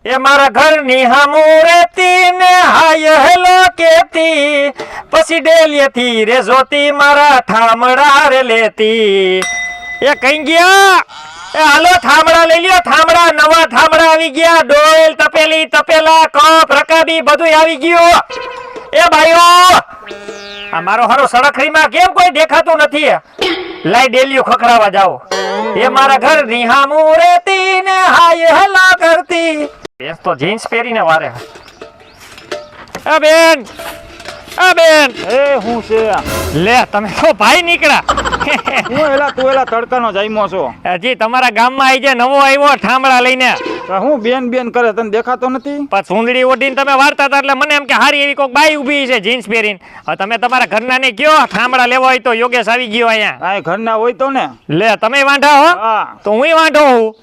એ મારા ઘરની હામું રેતી ને હાય હેલો કેતી, પછી ડેલીએથી રે જોતી મારા ઠામડા રે લેતી. એ કઈ ગયા? એ હાલો થાંભળા લઈ લ્યો, થાંભળા નવા થાંભળા આવી ગયા, ડોલ તપેલી તપેલા કપ રકાબી બધું આવી ગયું. એ ભાઈઓ આ મારો હારો સડખરીમાં કેમ કોઈ દેખાતું નથી? લાઈ ડેલીઓ ખખડાવા જાઓ. એ મારા ઘરની હામું રેતી ને હાય હલા કરતી. બેસ તો જીન્સ પહેરીને વારે. એ બેન, એ બેન, એ હું છે લે તમે તો ભાઈ નીકળ્યા. હું એલા તું એલા તડકાનો જાયમો છો. હજી તમારા ગામમાં આવી જાય નવો આવ્યો ઠામડા લઈને. હું બેન બેન કરે તને દેખાતો નથી? પણ સુંદડી ઓઢીને તમે વારતા હતા એટલે મને એમ કે હારી એવી કોઈક બાઈ ઊભી છે જીન્સ પહેરીને. હવે તમે તમારા ઘરના ને કયો ઠામડા લેવા હોય તો યોગેશ આવી ગયો અહીંયા. આ ઘરના હોય તો ને. લે તમે વાંઢા હો હા તો હું વાંઢો હું,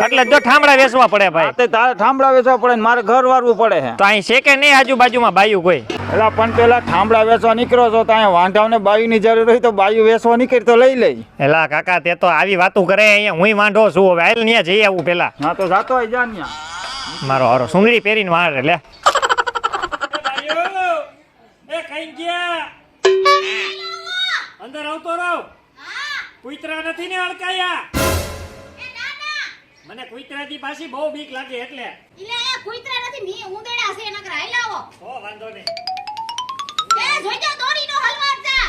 એટલે જો ઠામડા વેચવા પડે ભાઈ. તે તારે થાંભળા વેચવા પડે ને મારે ઘર વારવું પડે છે. તો અહીં છે કે નહીં આજુબાજુમાં બાયું કોઈ? એલા પણ પેલા થાંભળા વેચવા નીકળ્યો છો તો અહીંયા વાંઢાઓને બાયુની જરૂર હોય તો બાયુ વેચવા નીકળી તો લઈ લઈ. એલા કાકા તે તો આવી વાતું કરે, અહીંયા હું વાંઢો છું. હવે હાલ ન્યા જઈ આવું પેલા. હા તો જાતો હોય જા ન્યા. મારો હારો સુંદરી પહેરીને વાળે લે. અંદર આવતો રહો. કુતરા નથી ને અડકાયા? મને કુતરાથી પાછી બહુ બીક લાગે એટલે. ઇલે એ કુતરા નથી ની ઉંદરડા છે નકર હાલાવો. ઓ વાંધો નહીં. એ જોઈજો દોડીનો હલવાડતા.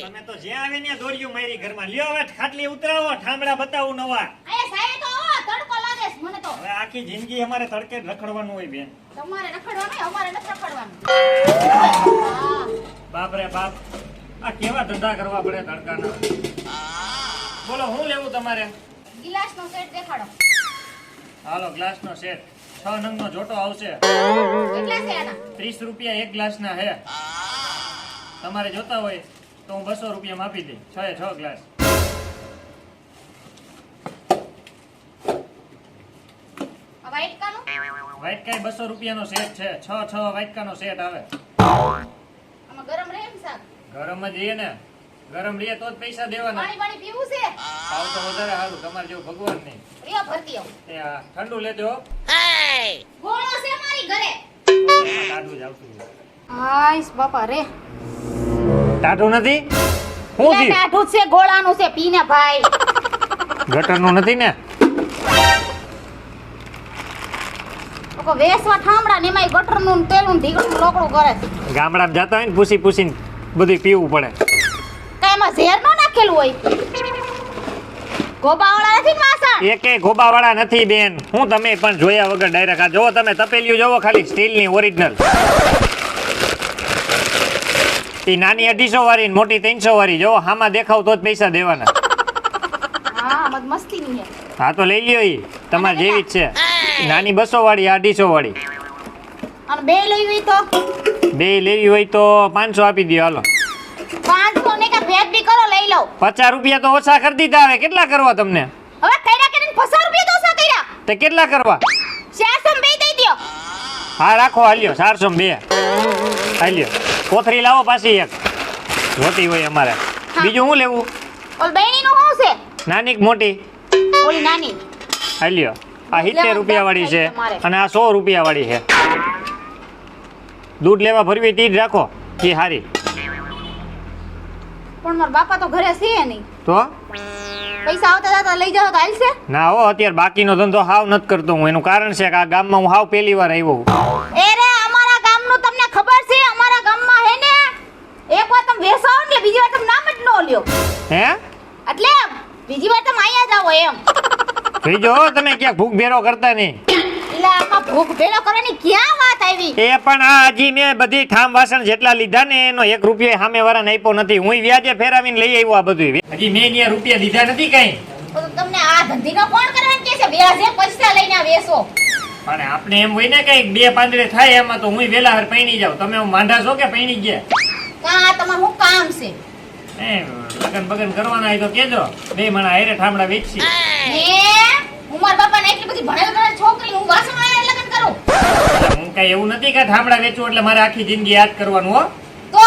તમે તો જ્યાં આવે ને દોડ્યું મારી ઘરમાં. લ્યો હવે ખાટલી ઉતરાવો, ઠામડા બતાવું નવા. એ સાહેબ તો તડકો લાગે છે મને તો. હવે આખી જિંદગી અમારે તડકે જ રખડવાનું હોય બેન. તમારે રખડવાનું અમારે નથી રખડવાનું. બાપ રે બાપ, આ કેવા ધંધા કરવા પડે તડકાના. બોલો શું લેવું તમારે? ગિલાસનો સેટ દેખાડો. હાલો ગ્લાસનો સેટ 6 નંગનો જોટો આવશે. કેટલા છે આના? 30 રૂપિયા એક ગ્લાસના હે. તમારે જોતા હોય તો હું 200 રૂપિયામાં આપી દઈ. 6 ગ્લાસ. આ વ્હાઈટ કાનો? વાટકા 200 રૂપિયાનો સેટ છે. 6 વાટકાનો સેટ આવે. આમાં ગરમ રહે એમ શાક? ગરમ જ રહીએ ને, ગરમ રહીએ તો જ પૈસા દેવાના. પાણી પીવું છે? ભાવ તો વધારે સારું, તમારે જેવું ભગવાન નહીં. રિયા ભરતી આવ. એ આ ઠંડુ લેજો. ગોળો છે મારી ઘરે. એમાં ટાઢું જ આવતું હોય. હાઈસ બાપા રે. ટાઢું નથી? શું એ થયું? ટાઢું છે ગોળાનું છે પીને ભાઈ. ગટરનું નથી ને? લોકો વેસવા ઠામડા ને એમાંય ગટરનું ને તેલનું ને ઢીકણું લોકડું કરે છે. ગામડામાં જતા હોય ને પૂછીને બધું પીવું પડે. કાંઈ એમાં ઝેર ન નાખેલું હોય? ગોબાવાળા નથી ને વાસણ? એકે ગોબાવાળા નથી બેન. હું તમે પણ જોયા વગર ડાયરેક્ટ આ જોવો, તમે તપેલીઓ જોવો ખાલી સ્ટીલની ઓરિજિનલ. ઈ નાની 250 વાળી ને મોટી 300 વાળી જોવો, હામાં દેખાવ તો જ પૈસા દેવાના. હા મત મસ્તી ની છે. હા તો લઈ લ્યો, ઈ તમારે જેવી જ છે. નાની 200 વાળી, આ 250 વાળી. અને બે લેવી હોય તો? બે લેવી હોય તો 500 આપી દો. હાલો 500 ને કે ભેદ બી કરો લઈ લઉં. 50 રૂપિયા તો ઓછા કરી દીધા. હવે કેટલા કરવા તમને? હવે કઈરા કરીને 50 રૂપિયા તો ઓછા કર્યા. તે કેટલા કરવા? 400 બે દઈ દ્યો. હા રાખો, હાલ્યો 402 હાલ્યો. કોથરી લાવો પાછી એક જોતી હોય અમારે. બીજું શું લેવું? ઓલ બહેણી નું શું છે? નાની કે મોટી? ઓલી નાની. હાલ્યો આ 70 રૂપિયા વાળી છે અને આ 100 રૂપિયા વાળી છે. દૂધ લેવા ભરવી તી જ રાખો, એ હારી. પણ મારા બાપા તો ઘરે છે નહીં. તો પૈસા આવતા જતા લઈ જાવ તો હાલશે? ના હો, અત્યારે બાકીનો ધંધો હાવ નથી કરતો હું. એનું કારણ છે કે આ ગામમાં હું હાવ પહેલી વાર આવ્યો હું. એ રે અમારા ગામનું તમને ખબર છે? અમારા ગામમાં હે ને એક વાર તમે વેસાવ એટલે બીજી વાર તમે નામ જ ન લ્યો. હે એટલે બીજી વાર તમે અહીંયા જ આવો એમ. જોઈજો તમે ક્યાંક ભૂખ ભેરો કરતા નહીં. એટલે આમાં ભૂખ ભેળો કરવાની ક્યાં વાત આવી? એ પણ આ હજી મેં બધી ઠામ વાસણ જેટલા લીધા ને એનો 1 રૂપિયો સામે વાળાને આપ્યો નથી. હું વ્યાજે ફેરાવીને લઈ આવ્યો આ બધું. હજી મેં અહીંયા રૂપિયા દીધા નથી કઈ. તો તમને આ ધંધીનો કોણ કરવાનું કે છે? વ્યાજે પૈસા લઈને વેસો. પણ આપણે એમ હોય ને કઈક 2 પાંદડે થાય એમાં તો હું વેલા હર પૈણી જાઉં. તમે માંઢા છો કે પૈણી ગયા? કા તમારું શું કામ છે? લગન બગન કરવાના હોય તો કેજો. 2 મણા હારે ઠામડા વેચી. હે ઉમર બાપાને એટલી બધી ભણેલ છોકરી હું વાસણ વાળા લગન કરું? હું કઈ એવું નથી કે ઠામડા વેચું એટલે મારે આખી જિંદગી યાદ કરવાનું હો. તો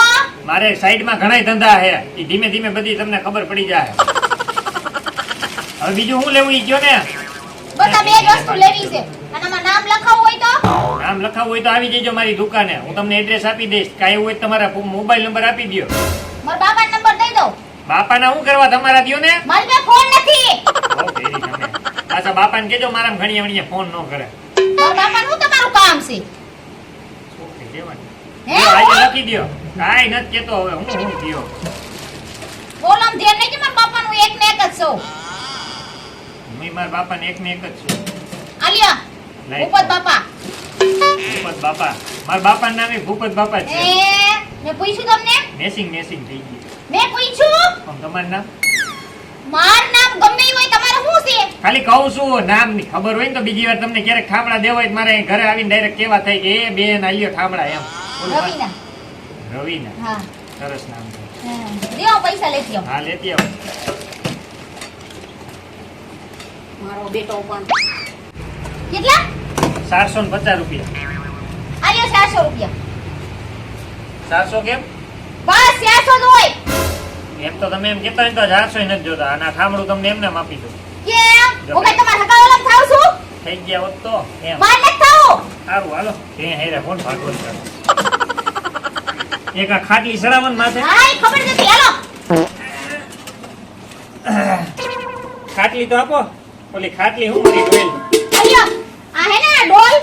મારે સાઈડમાં ઘણા ધંધા છે, એ ધીમે ધીમે બધી તમને ખબર પડી જાય. હવે બીજું શું લેવું ઈ કયો ને? બધા બે જ વસ્તુ લેવી છે અને આમાં નામ લખાવું નામ લખાવવું હોય તો આવી જજો મારી દુકાને, હું તમને એડ્રેસ આપી દઈશ. કાંઈ એવું હોય તો તમારા મોબાઈલ નંબર આપી દો. મારા બાપાનો નંબર દઈ દઉં. બાપાના શું કરવા તમારા દ્યો ને? મારી પાસે ફોન નથી. બહુ ભેરી તમે. પાછા બાપાને કહેજો મારામાં ઘણીએ ફોન ન કરે. મારા બાપાનું શું તમારું કામ છે? છોકરી દેવાની. હે? લ્યો, આજે લખી દ્યો. કાંઈ નથી કહેતો હવે હું દ્યો. બોલો આમ ધ્યાન નહીં કે મારા બાપાનું એક ને એક જ છું. હું મારા બાપાને એક ને એક જ છું. આલિયા લાઈ. ભૂપત બાપા. ભૂપત બાપા. મારા બાપાનું નામ ભૂપત બાપા જ છે. મેં પૂછ્યું તમને? મેસિંગ થઈ ગયું. મેં પૂછ્યું? પણ તમારું નામ? મારું નામ ગમે ઈ હોય, તમારે શું છે? ખાલી કહું છું, નામ ની ખબર હોય ને તો બીજી વાર તમને ક્યારેક ઠામડા દેવા હોય તો મારે અહીં ઘરે આવીને ડાયરેક્ટ કેવા થાય કે એ બેન આલ્યો ઠામડા એમ. રવિના. રવિના. હા. સરસ નામ છે. દેવો પૈસા લેતી આવો. હા, લેતી આવો. મારો બેટો પણ કેટલા? 450 રૂપિયા. આલ્યો 400 રૂપિયા. 400 કેમ? બસ 400 જ હોય. એમ તો તમે એમ કહેતા હોય તો 400 નથી જોતા. આના ઠામડું તમને એમને આપી દઉં. કેમ? ઓકે તમારા હકાવાળા થાવ છું? થઈ ગયા હોત તો એમ. માર નથી થાવ. સારું હાલો. તે હેરે કોણ ભાગવત કરે. એક આ ખાટલી સડાવન માથે. હા ઈ ખબર નથી. હાલો. ખાટલી તો આપો. ઓલી ખાટલી હું મારી ડોલ. આલ્યો આ હે ને ડોલ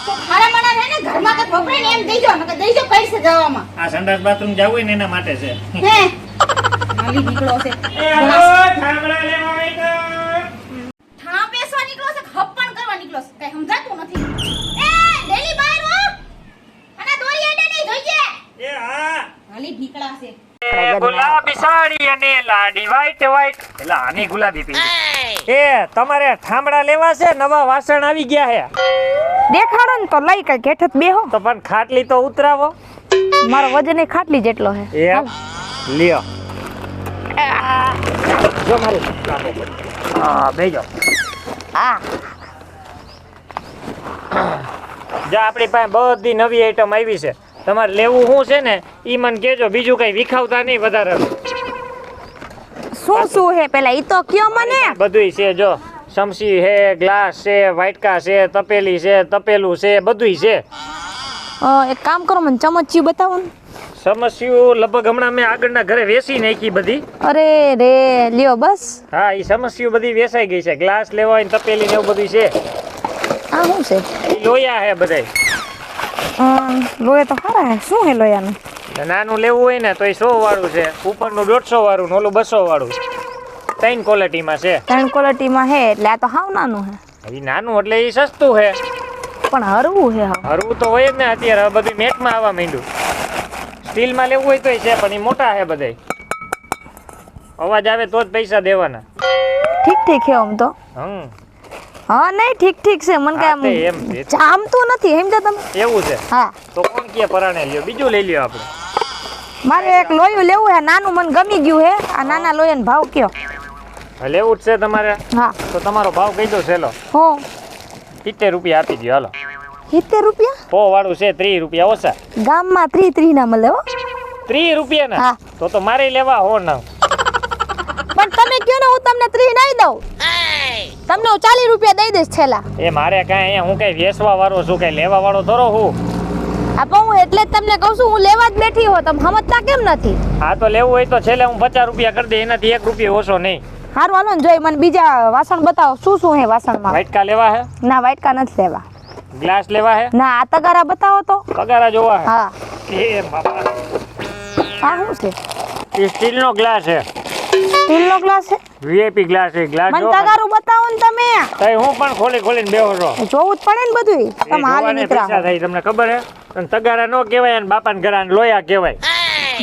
તો ખારા મણા હે ને ઘરમાં તો ખબરે ને એમ દેજો નકર દેજો પૈસા જવામાં. આ સંડાસ બાથરૂમ જાવું હોય ને એના માટે છે. હે માલી નીકળો છે. એ હાલો ઠામડા લેવા હોય તો. ઠા બેસવા નીકળો છે, ખપ્પણ કરવા નીકળો છે. કઈ સમજાતું નથી. એ ડેલી બહાર હો. અને દોરી આડે નહીં જોઈએ. એ હા. માલી નીકળા છે. ગુલાબી સાડી અને લાડી વ્હાઈટ. એલા આની ગુલાબી પીળી. એ તમારે ઠામડા લેવા છે? નવા વાસણ આવી ગયા હે. દેખાડો ને તો લઈ કઈ હેઠત બેહો. તો પણ ખાટલી તો ઉતરાવો. મારો વજન એ ખાટલી જેટલો હે. એમ લ્યો. જો મારી. હા બેજો. આ જો આપણી પાસે બધી નવી આઈટમ આવી છે. તમારે લેવું શું છે ને ઈ મને કહેજો. બીજું કઈ વિખાવતા નહીં વધારે. શું હે પેલા ઈ તો કયો મને. બધુંય છે જો. સમસી છે, ગ્લાસ છે, વાટકા છે, તપેલી છે, તપેલું છે, બધુંય છે. એક કામ કરો મને ચમચિયું બતાવો ને. સમસ્યું લગભગ હમણાં મેં આગળના ઘરે વેચી નાખી બધી. અરે રે લ્યો બસ. હા ઈ સમસ્યું બધી વેચાઈ ગઈ છે. ગ્લાસ લેવા હોય ને તપેલી ને એવું બધું છે. આ શું છે? ઈ લોયા હે બધાય. લોહે તો સારા હે. શું હે લોયાનું? નાનું લેવું હોય ને તો એ 100 વાળું છે, ઉપરનું 150 વાળું ને ઓલું 200 વાળું. 3 ક્વોલિટીમાં છે. 3 ક્વોલિટીમાં હે એટલે આ તો હાવ નાનું હે. એ નાનું એટલે એ સસ્તું છે. પણ હરવું હે હાવ. હરવું તો હોય જ ને અત્યારે. હવે બધું મેટમાં આવવા માંડ્યું. સ્ટીલમાં લેવું હોય તોય છે પણ એ મોટા છે બધાય. અવાજ આવે તો જ પૈસા દેવાના. ઠીક હે આમ તો. હા નહીં ઠીક છે. મને હા, તે કઈ એમ છે. જામતું નથી સમજો તમે. એવું છે. હા તો કોણ કે પરાણે લ્યો, બીજું લઈ લ્યો આપણે. મારે એક લોયું લેવું હે નાનું. મને ગમી ગયું હે. આ નાના લોયાનો ભાવ કયો? હવે લેવું જ છે તમારે? હા તો તમારો ભાવ કહી દો છેલ્લો. હો 70 રૂપિયા આપી દો હાલો. 70 રૂપિયા? પો વાળું છે 30 રૂપિયા ઓછા. ગામમાં 30 ના મળે હો. 30 રૂપિયા ના? હા. તો મારે લેવા હો ના. પણ તમે કયો ને હું તમને 30 નહીં દઉં. તમને હું 40 રૂપિયા દઈ દઈશ છેલ્લા. એ મારે કાંઈ અહીંયા હું કઈ વેચવા વાળો છું, કઈ લેવા વાળો થોડો હું. આ પણ હું એટલે જ તમને કહું છું હું લેવા જ બેઠી હો. તમે સમજતા કેમ નથી? હા તો લેવું હોય તો છેલ્લે હું 50 રૂપિયા કરી દે. એનાથી 1 રૂપિયા ઓછો નહીં. હારું હાલો ને જોઈ મને બીજા વાસણ બતાવો. શું હે વાસણમાં? વાટકા લેવા હે? ના વાટકા નથી લેવા. ગ્લાસ લેવા હે? ના આ તગારા બતાવો તો. પગારા જોવા હે? હા એ બાપા. આ શું છે? એ સ્ટીલનો ગ્લાસ છે. સ્ટીલનો ગ્લાસ છે? વીઆઈપી ગ્લાસ છે. ગ્લાસ મને જો. તગારું બતાવો ને તમે. તઈ હું પણ ખોલીને બેહો છો. જોવું જ પડે ને બધું. તમે હાલી જોવાને પૈસા નીકળ્યા. થાય તમને ખબર હે? અને તગારા નો કહેવાય અને બાપાને ઘરાને લોયા કહેવાય.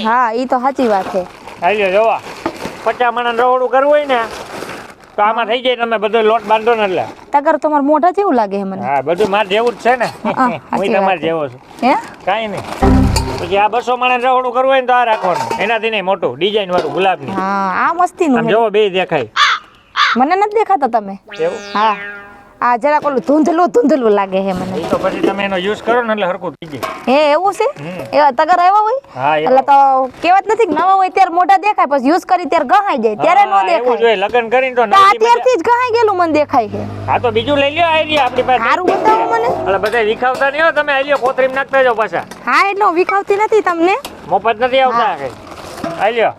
હા ઈ તો સાચી વાત છે. હાલ્યો જોવા 50 માણસ રહોડું કરવું હોય ને તો આમાં થઈ જાય. તમે બધો લોટ બાંધો ને એટલે. તગારું તમારા મોઢા જેવું લાગે છે મને. હા બધું માર જેવું જ છે ને. સાચી હું વાત તમારે છે. જેવો છું. હે કાંઈ નહીં. પછી આ 200 માણસ રહોડું કરવું હોય ને તો આ રાખવાનું. એનાથી નહીં મોટું ડિઝાઇન વાળું ગુલાબની. હા આ મસ્તીનું આમ છે. જોવો બે દેખાય. મને નથી દેખાતા તમે. એવું? હા આ જરાક ઓલું ધૂંધલું લાગે છે મને. એ તો પછી તમે એનો યુઝ કરો ને એટલે હરખું થઈ જાય. હે એવું છે? એવા તગર આવ્યા હોય? હા, એવા. એટલે તો કહેવત નથી કે નવા હોય ત્યારે મોઢા દેખાય, પછી યુઝ કરી ત્યારે ગહાઈ જાય, ત્યારે નો હા, એવું દેખાય. જોઈએ. લગ્ન કરીને તો તો નવી અત્યારથી જ ગહાઈ ગયેલું મને દેખાય છે. હા તો બીજું લઈ લ્યો આઈડિયા આપણી પાસે. સારું બતાવો મને. એટલે બધા વિખાવતા નહીં હો તમે. આઈ લ્યો કોથરીમાં નાખતા જાઓ પાછા. હા એટલે હું વિખાવતી નથી તમને. મફત નથી આવતા કઈ. આઈ લ્યો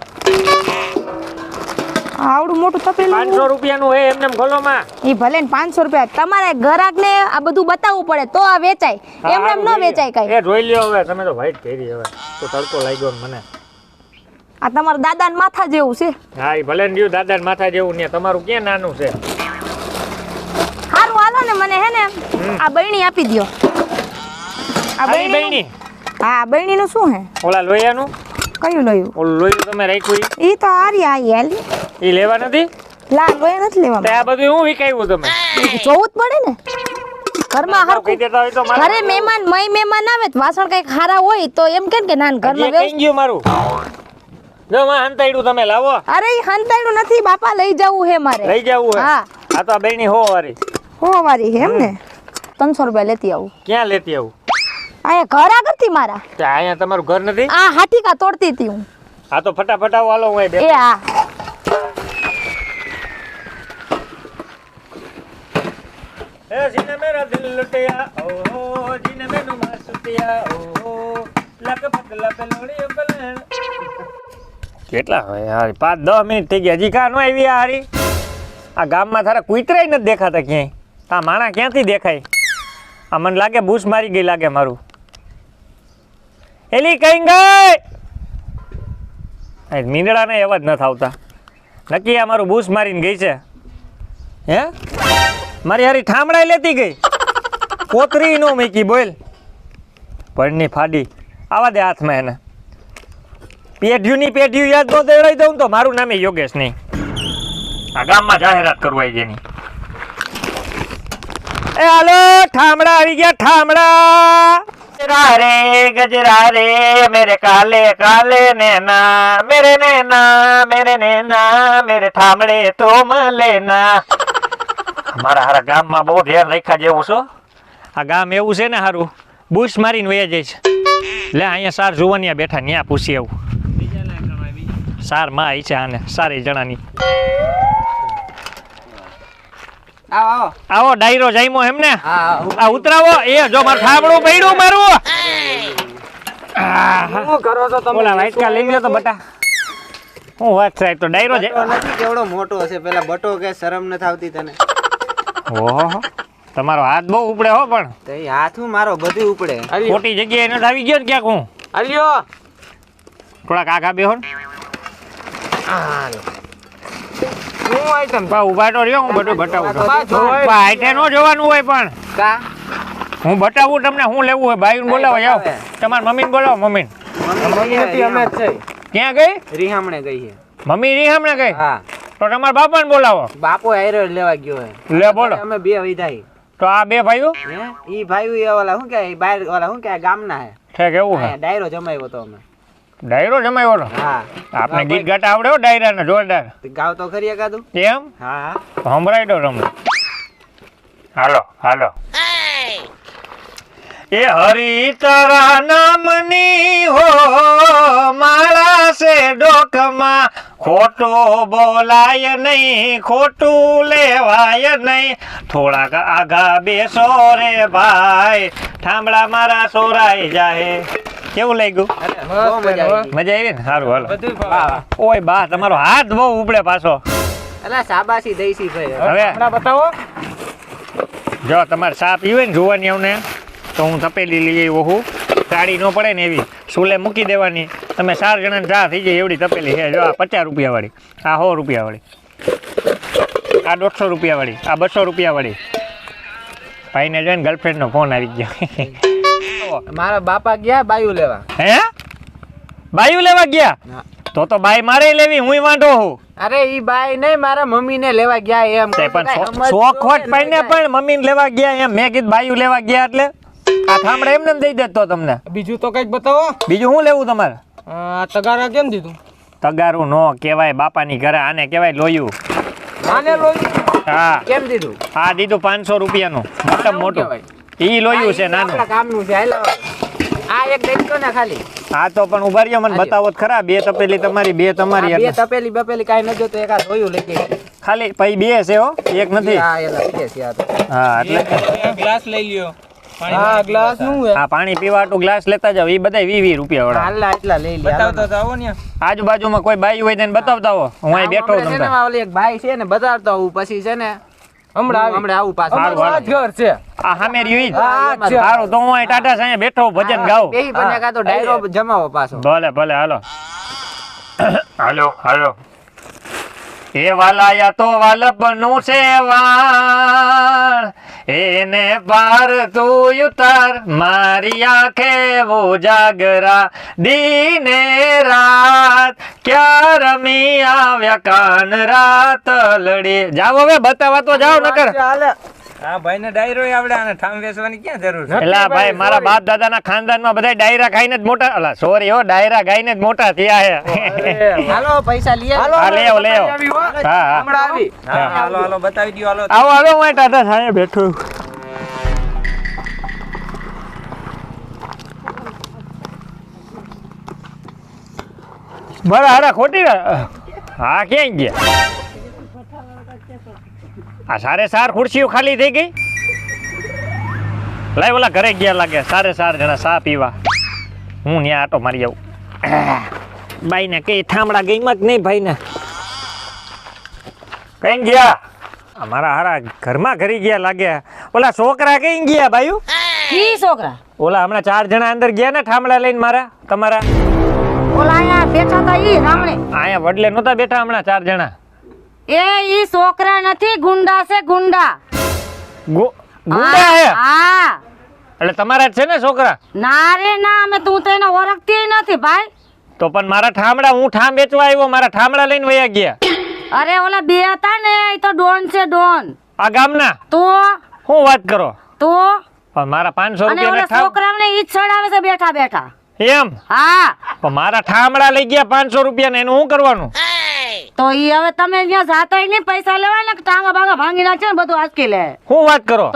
આવડું મોટું તપેલું 500 રૂપિયાનું હે એમને ખોલોમાં. ઈ ભલે ને 500 રૂપિયા. તમારે ગ્રાહકને આ બધું બતાવવું પડે તો આ વેચાય, એમ એમ ન વેચાય કાંઈ. એ જોઈ લ્યો હવે. તમે તો વાઈટ પહેરી હવે તો તડકો લાગ્યો ને મને. આ તમારા દાદાના માથા જેવું છે. હા એ ભલે ને રહ્યું દાદા માથા જેવું ને તમારું ક્યાં નાનું છે. સારું હાલો ને મને હે ને આ બૈણી આપી દ્યો. આ આવી બહેની હા બૈણીનું શું હે? ઓલા લોહીયાનું કયું લોયું? ઓલું લોહીનું તમે રાખ્યું ઈ તો આરી આઈ હાલી. એ લેવા નથી. લા લોહી નથી લેવા. તે આ બધું હું વિકાયું તમે જોવું જ પડે ને ઘરમાં કહી હરખું. દેતા હોય તો મારે ઘરે મહેમાન આવે તો વાસણ કઈક ખારા હોય તો એમ કેમ કે ના ઘરમાં હજી કઈ ગયું મારું. જો માં હંતાડ્યું તમે લાવો. અરે ઈ હંતાણું નથી બાપા, લઈ જવું હે મારે. લઈ જવું હે. હા આ તો આ બહેની હો વારી. હો વારી હે એમ ને. 300 રૂપિયા લેતી આવું. ક્યાં લેતી આવું? અહીંયા ઘર આગળથી મારા. તે અહીંયા તમારું ઘર નથી. આ હાટીકા તોડતી હતી હું. હા તો ફટાફટ આવો હાલો હું અહીં એ બેઠો. હા ए जीने मेरा दिल लुटिया ओहो जीने मैनू मासुतिया ओहो લક પતલા પેલોડી બલણ. કેટલા હોય યાર 5-10 મિનિટ થઈ ગયા હજી કા નો આવી આ હારી. આ ગામમાં થારા કુતરાય નથી દેખાતા ક્યાંય. આ માણા ક્યાંથી દેખાય? આ મને લાગે બૂસ મારી ગઈ લાગે મારું. એલી કઈ ગઈ? આ મીંદડાને એવા જ નથી આવતા. નક્કી આ મારું બૂસ મારીને ગઈ છે. હે મારી હારી ઠામડાઈ લેતી ગઈ. કોતરી નો મૂકી બોલ. પડની ફાડી આવા દે હાથમાં એને. પેઢ્યું યાદ ન દેવડાવી દઉં તો મારું નામે યોગેશ નહીં. આ ગામમાં જાહેરાત કરવાય જેની. એ હાલો ઠામડા આવી ગયા ઠામડા. ગજરા રે મેરે કાલે કાલે નैना मेरे नैना मेरे ઠામડે તુમ લેના. મારા હારા ગામમાં બહુ ધ્યાન રાખ્યા જેવું છો. આ ગામ એવું છે ને હારું બુશ મારીને વયા જાય છે. લે અહીંયા સાર જુવાનિયા બેઠા ન્યા પૂછી આવું. સાર માં આવી છે આને સારી જણાની. આવો ડાયરો જાયમો એમ ને. આ ઉતરાવો. એ જો મારું ઠામડું પડ્યું મારું. શું કરો છો તમે? ઓલા વાઇટકા લઈ લ્યો તો બટા. હું વાત સાહેબ તો ડાયરો છે. નથી કેવડો મોટો હશે. પેલા બટો કે શરમ નથી આવતી તને? ઓહો તમારો હાથ બહુ ઉપડે હો. પણ તો એ હાથું મારો બધું ઉપડે. ખોટી જગ્યાએ નથી આવી ગયો ને ક્યાંક હું. આલ્યો થોડાક આગા બેહો ને. શું આઈટમ બા ઉભા તો રહ્યો હું બધું બતાવું છું. બા જોવાય. બા આઈટે નો જોવાનું હોય પણ કા હું બતાવું તમને શું લેવું હોય. બાયું બોલાવો જાઓ. તમારી મમ્મીને બોલાવો. મમ્મીને મમ્મી નથી અમે જ છે. ક્યાં ગઈ? રીહામણે ગઈ છે. મમ્મી રીહામણે ગઈ. હા તો તમારા બાપાને બોલાવો. બાપો હારે લેવા ગયો હે. લે બોલો. અમે બે વિધાઈ. તો આ બે ભાઈઓ હે ઈ ભાઈ ઓલા શું કે બહાર ઓલા શું કે ગામના હે. ઠેક એવું હે. અહીંયા ડાયરો જમાવ્યો તો અમે. ડાયરો જમાયો તો હા આપણે ગીત ગાતા આવડે હો ડાયરાને જોરદાર. તો ગાવ તો ખરી એકાદું. એમ હા સંભળાઈ દો તમને. હાલો હાલો. એ હરી તારા નામની હો મારા છે ડોકમાં. ખોટું બોલાય નહીં ખોટું લેવાય નહીં. થોડાક આગા બેસો રે ભાઈ ઠામડા મારા સોરાઈ જાય. કેવું લાગ્યું? બહુ મજા આવી. મજા આવી ને? સારું હાલો. બધું ફાવે. ઓય બા તમારો હાથ બહુ ઉપડે પાછો. અલા શાબાશી દઈશી ભાઈ. હવે હમણાં બતાવો. જો તમારે ચા પીવે ને જોવાની આવને તો હું તપેલી લઈ આવ્યો હું. કાળી ન પડે ને એવી સુલે મૂકી દેવાની. તમે 4 જણાને ચા થઈ જાય એવડી તપેલી છે. જો આ 50 રૂપિયા વાળી, આ 100 રૂપિયા વાળી, આ 150 રૂપિયા વાળી, આ 200 રૂપિયા વાળી. ભાઈને જોઈને ગર્લફ્રેન્ડનો ફોન આવી ગયો. મારા બાપા ગયા બાયુ લેવા. હે બાયું લેવા ગયા? હા. તો બાઈ મારે લેવી હું વાંધો હું. અરે ઈ બાઈ નહીં મારા મમ્મી ને લેવા ગયા એમ. તે પણ શોખ હોત પાઈને પણ મમ્મીને લેવા ગયા એમ. મેં કીધું બાયું લેવા ગયા એટલે આ ઠામડા એમને દઈ દેતો તમને. બીજું તો કઈક બતાવો. બીજું શું લેવું તમારે? આ તગારા કેમ દીધું? તગારું નો કહેવાય બાપાની ઘરે. આને કહેવાય લોયું. આને લોહી. હા કેમ દીધું? આ દીધું 500 રૂપિયાનું મોટું મોટું ઈ લોયું છે નાનું આપણા કામનું છે હાલો. આ એક દઈ દો ને ખાલી. હા તો પણ ઉભા રહ્યો મને બતાવો તો ખરા 2 તપેલી તમારી 2 તમારી આ બે એટલે. તપેલી બપેલી કાંઈ ન જોતું, એક આ ધોયું લઈ ગઈ. ખાલી પછી 2 છે હો એક નથી હા એલા પીએ છે આ તો. હા એટલે ગ્લાસ લઈ લ્યો. હા ગ્લાસ નું હે. આ પાણી પીવાટું ગ્લાસ લેતા જાવ ઈ બધાય 20 રૂપિયા વાળા હાલા એટલા લઈ લે. બતાવતો તો આવો ને. આજુબાજુમાં કોઈ બાઈ હોય તેને બતાવતા હો હું અહીં બેઠો હમણાં છે ને તમને ઓલી એક ભાઈ છે ને બતાવતો હું પછી છે ને હમણાં આવું પાછું. સારું, હાલો. ઘર છે. આ સામે રહ્યું ઈ જ. હા, છે. સારું તો હું અહીં ટાટા સાંજે બેઠો ભજન ગાઉં બેહી બને કાં તો ડાયરો જમાવો પાછો. ભલે ભલે હાલો હાલો હાલો એ વાલાયા તો વાલપનું છે વાણ એને પાર તું ઉતાર મારી આંખે ઉજાગરા દીને રાત ક્યાં રમી આવ્યા કાન રાત લડી જાવ હવે બતાવા તો જાવ નકર હા ભાઈ ને ડાયરો આવડે અને ઠામ વેચવાની ક્યાં જરૂર છે? એલા ભાઈ મારા બાપ દાદાના ખાનદાનમાં બધા ડાયરા ખાઈને જ મોટા અલા સોરી હો ડાયરા ગાઈને જ મોટા થયા છે હાલો પૈસા લઈએ. હા લેવો લેવો હા હા હમણાં આવી. હા, હાલો હાલો બતાવી દો હાલો. આવો આવો હું અહીં ટાટા સાંજે બેઠો બરા હારા ખોટી હા ક્યાં ગયા આ સારે સાર ખુરશીઓ ખાલી થઈ ગઈ લાય ઓલા ઘરે ગયા લાગે સારે સાર જણા સા પીવા હું ન્યા આટો મારી આવું બાઈને કઈ થાંભળા ગઈમાં જ નહીં ભાઈને કઈ ગયા અમારા હારા ઘરમાં ઘરી ગયા લાગે ઓલા છોકરા કઈ ગયા બાયુ કી છોકરા ઓલા હમણાં 4 જણા અંદર ગયા ને થાંભળા લઈને મારા તમારા ઓલા અહીંયા બેઠા હતા ઈ રામણે અહીંયા વડલે નહોતા બેઠા હમણાં 4 જણા એ ઈ છોકરા નથી ગુંડા છે ગુંડા ગુંડા હે હા એટલે તમારા જ છે ને છોકરા ના રે ના અમે તું તો એને ઓળખતી નથી ભાઈ તો પણ મારા ઠામડા હું ઠામ વેચવા આવ્યો મારા ઠામડા લઈને વયા ગયા અરે ઓલા બે હતા ને એ તો ડોન છે ડોન આ ગામના તો શું વાત કરો તો પણ મારા 500 અને રૂપિયા ઓલા છોકરાને ઈ જ ચડાવે છે બેઠા બેઠા એમ હા પણ મારા ઠામડા લઈ ગયા 500 રૂપિયા ને એનું શું કરવાનું તો ઈ હવે તમે ત્યાં જાતા નહીં પૈસા લેવા ને ટાંગા બાંગા ભાંગી નાખે ને બધું આંચકી લે શું વાત કરો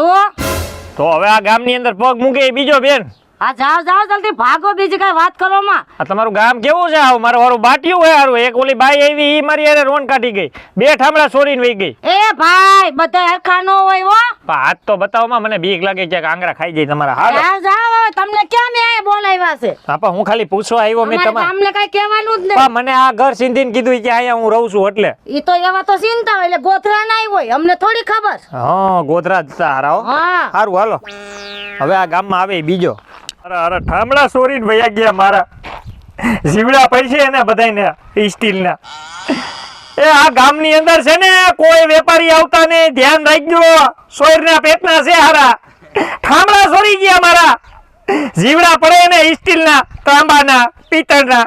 તો હવે આ ગામની અંદર પગ મૂકે એ બીજો બેન હા જાઓ જાઓ જલ્દી ભાગો બીજી કઈ વાત કરો માં આ તમારું ગામ કેવું છે આવું મારું હારું બાટિયું હોય હારું એક ઓલી બાઈ આવી ઈ મારી હારે રોન કાઢી ગઈ 2 ઠામડા છોડીને વહી ગઈ એ ભાઈ બધા હરખા નો હોય હો પણ હાથ તો બતાવમાં મને બીક લાગે કે આંગળા ખાઈ જાય તમારા હાલો જાઓ જાઓ હવે તમને ક્યાં મેં અહીંયા બોલાવ્યા છે હા પણ હું ખાલી પૂછવા આવ્યો મેં અમારે તમારા ગામને કઈ કહેવાનું જ પણ નહીં મને આ ઘર સિંધીને કીધું કે અહીંયા હું રહું છું એટલે ઈ તો એવા તો ચિંતા હોય એટલે ગોથરા ના હોય અમને થોડી ખબર હા ગોધરા જ હારા હા સારું હાલો હવે આ ગામમાં આવે ઈ બીજો અરે અરે ઠામડા સોરીને વયા ગયા મારા જીવડા પૈસે એને બધાયને સ્ટીલના એ આ ગામની અંદર છે ને કોઈ વેપારી આવતા ને ધ્યાન રાખજો સોયરના પેટના છે હારા ઠામડા સોરી ગયા મારા જીવડા પડે ને સ્ટીલના તાંબાના પિત્તળના